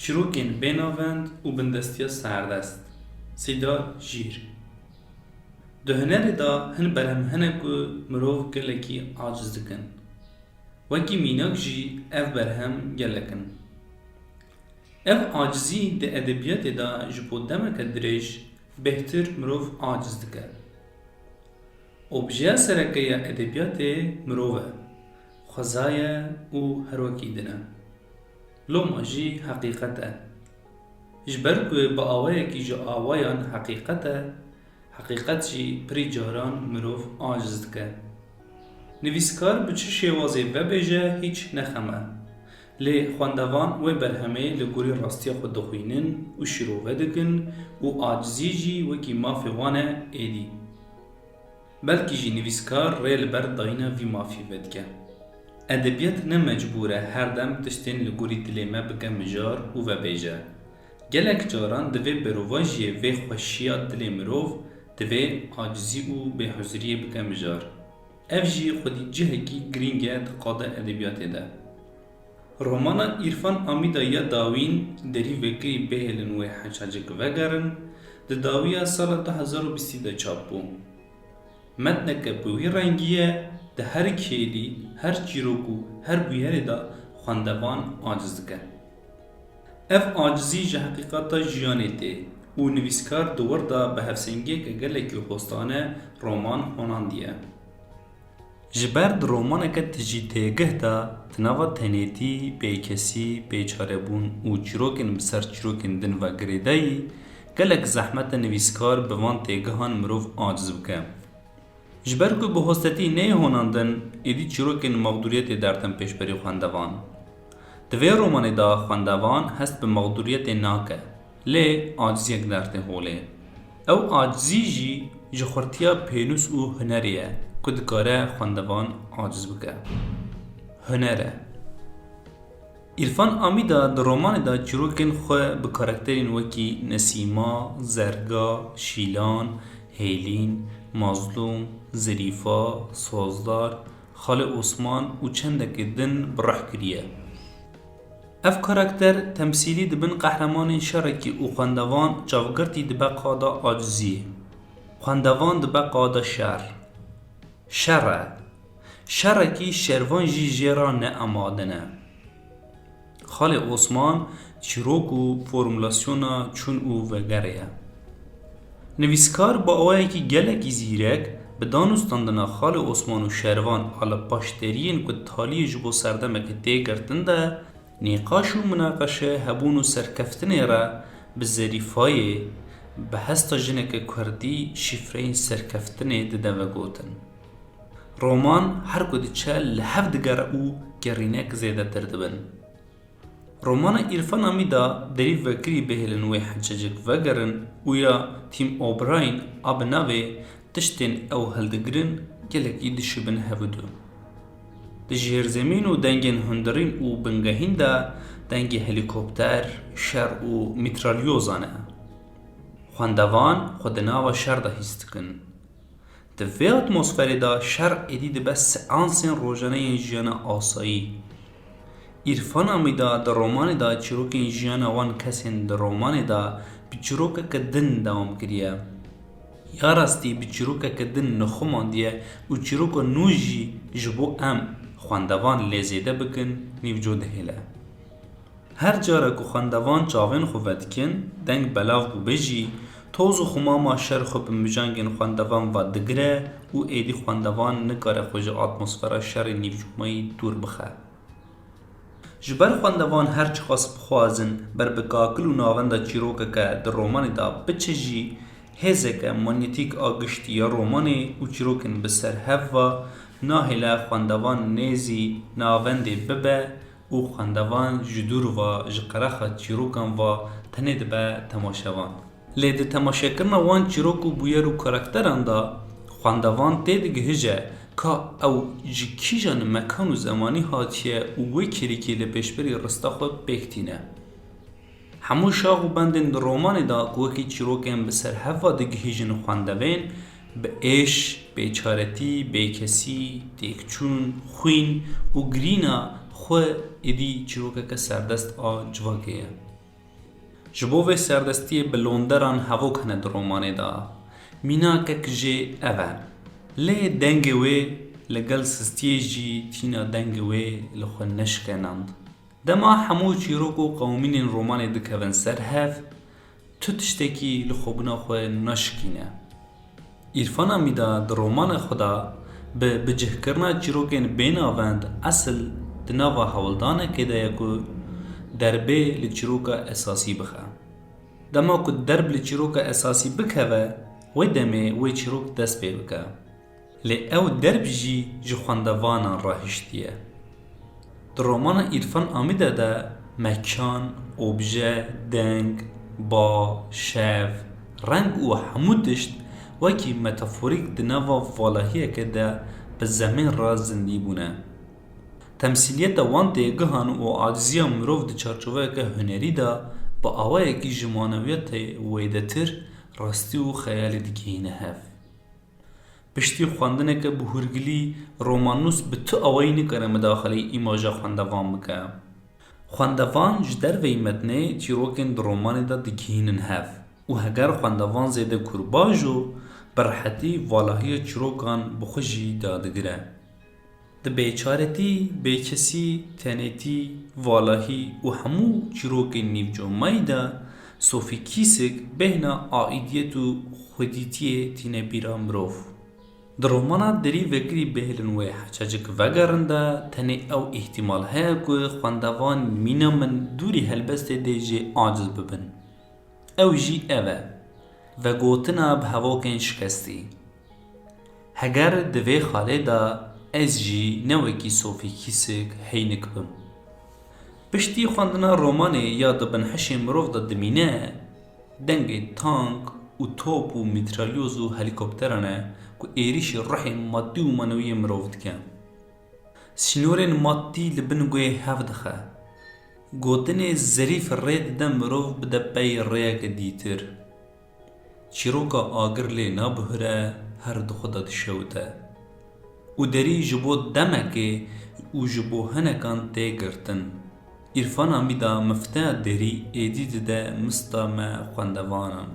چیروکین بیناوند و بندستیا سردست سیدا جیر ده هنری دا هن برهم هنکو مروف گلکی عاجز دکن وکی میناک جی اف برهم گلکن اف عاجزی ده ادبیات دا جبو دمک دریش بهتر مروف عاجز دکه اوبژه سرکه ادبیات مروفه خزایه و هروکی دنه لوما جی حقیقته جبر که با آوائه کی جو آوائیان حقیقت جی پری جاران مروف عاجز دکه نویسکار بچه شوازه و بیجه هیچ نخمه لی خواندوان و برهمه لگوری راستی خود دخوینن و شروع دکن و عاجزی جی وکی مافی وانه ایدی بلکی جی نویسکار ریل بر داینه وی مافی ودکه ادبیات نه مجبوره هر دم تشتین لگوری دلیمه بگه مجار و بیجه گلک جاران دوی برواجیه وی خوشیات دلی مروف دوی عاجزی و بهزریه بگه مجار اف جی خودی جهکی گرینگه دقاده ادبیات ده رومانا عرفان آمیدا یا داوین دری وکری بهلن و حجاجک وگرن ده داویا سال 2020 چاپ بو متنک بوی رنگیه ده هر کیلی هر چیروکو هر بویری دا خواندوان عاجز دکه اف عاجزی جه حقیقتا جیانه ته و نویسکار دور دا به هفسنگی که گلکی خوستانه رومان هوناندیه جبرد رومان که تجیته دا تناوه تنیتی بیکسی بیچاره بون و چیروکن بسر چیروکن دن و گریدایی گلک زحمت نویسکار بوان تیگهان مروف عاجز بکه جبر که به هستتی نه هوناندن ایدی چیروکن مقدوریت درتن پیش بری خواندوان دوی رومانی دا خواندوان هست به مقدوریت ناکه لی عاجزی یک درته هوله او عاجزی جی جخورتیا پینوس و هنریه که دکاره خواندوان عاجز بکه هنره عرفان آمیدا در رومانی دا چیروکن خواه به کارکترین وکی نسیما، زرگا، شیلان، هیلین، مظلوم، ظریفا، سوزدار، خال عثمان و چندک دن برح کریه اف کاراکتر تمثیلی دبن قهرمان شرکی و خواندوان چاوگرتی دبه قادا عاجزی خواندوان دبه قادا شرکی شروان جی جیرا نه امادنه خال عثمان چیروک و فرمولاسیونا چون او وگره نویسکار با اوهی که گلکی زیرک به دانستاندن خال عثمان و شروان حالا پاشترین که تالی جبو سردمه که تی گرتنده نیقاش و مناقشه هبون و سرکفتنه را به ظریفای به هستا جنک کردی شفرین سرکفتنه دده و گوتن رومان هر کده چه لحف دگر او گرینک زیده تردبن رومان عرفان آمیدا دری وکری بهلن و حجاجک وگرن و یا تیم اوبراین آب نوی تشتین او هلدگرن گلکی دشبن هفدو ده جهر زمین و دنگین هندرین و بنگهین ده دنگ هلیکوپتر شر و میترالیوزانه خواندوان خودناوا شر ده هستکن ده وی اتمسفری ده شر ایدی ده بس سانسین روزانه جیان آسایی عرفان آمیدا در رومان دا چیروکین جیان وان کسین در رومان دا بچیروکه که دن دوام کریه یا راستی بچیروکه که دن نخومان دیه و چیروکه نوجی جبو ام خواندوان لیزیده بکن نیوجو دهیله هر جاره که خواندوان چاوین خوبت کن دنگ بلاو بو بجی توز و خماما شر خوب مجانگین خواندوان و دگره و ایدی خواندوان نکاره خوش اتمسفر شر نیوجومایی دور بخه جبر خواندوان هر چه خواست بخوازن بر بکاکل و ناونده چیروکه که در رومانی دا بچه جی هزه که مانیتیک آگشتی یا رومانی و چیروکن بسر هفوا ناهلا خواندوان نیزی ناونده ببه و خواندوان جدور و جقرخ چیروکن و تنید به تماشوان لیده تماشا کرن وان چیروکو بویر و کارکتران دا خواندوان تیدگه هجه که او جکی جان مکان و زمانی هاتیه و وی کریکی لپشبری رستا خود بکتینه همو شاق و بندن در رومان دا گوکی چیروکن بسر هفا دگهیجن خواندوین به ایش، بیچارتی، بیکسی، تیکچون، خوین و گرینا خو ایدی چیروکه که سردست جواگه جبو و سردستی بلوندران هفوک هنه در رومانه دا مینا کک جه اوه لی دنگ وی لگل سستیه جی تینا دنگ وی لخو نشکنند دما همو چیروک و قومین رومانه دکوین سر هف تو تشتکی لخو بنا خو نشکینه ایرفانا میدا در رومان خدا به بجه کرنا چیروکین بین آوند اصل دناوا حولدانه که ده یکو دربه لچیروکا اساسی بخه دما که درب لچیروکا اساسی بکه و دمه و چیروک دست پی بکه لی او درب جی جخواندوانان راهشتیه در رومان ایرفان آمیده ده مکان، اوبژه، دنگ، با، شف، رنگ و همودشت وکی متافوریک دناوا والاهیه که ده به زمین را زندی بونه تمثیلیت وان تیگهان و عاجزی مروف ده چارچوه که هنری دا با آوائه که جمانویت ویده تر راستی و خیال دیگهینه هف پشتی خواندنه که بهورگلی رومانوس به تو آوائه نکره مداخله ایماجا خواندوان بکه خواندوان جدر وی متنه چیروکن در رومانه دا دیگهینن هف و هگر خواندوان زیده کرباجو برحتی والاهی چیروکان بخوشی دادگره ده بیچارتی، بیچسی، تنیتی، والاهی و همو چیروک نیوجو مایده صوفی کیسک بهنا آئیدیت و خودیتی تینه بیرا مروف. در رومانا دری وکری بهلن و حجاجک وگرنده تنه او احتمال های که خواندوان مینا من دوری هلبست دیجه عاجز ببن. او جی اوه و گوتنا به هواکن شکستی. هگر دوی خاله دا از جی نوکی صوفی کیسک هینک بم. پشتی خواندنا رومانه یا دبن حشی مروف دا دمینه دنگ تانک و توپ و میترالیوز و هلیکوپترانه که ایریش روحی مادی و منوی مروف دکن. سینورین مادی لبنگوی هفدخه. گوتن زریف رید دم مروف بده پی ریک دیتر. چیروکا آگر لی نبهره هر دو خدا دشوته. و دری جبو دمکه و جبو هنکان تیگرتن. ایرفان امیدا مفتاح دری ایدید ده مستام خواندوانان.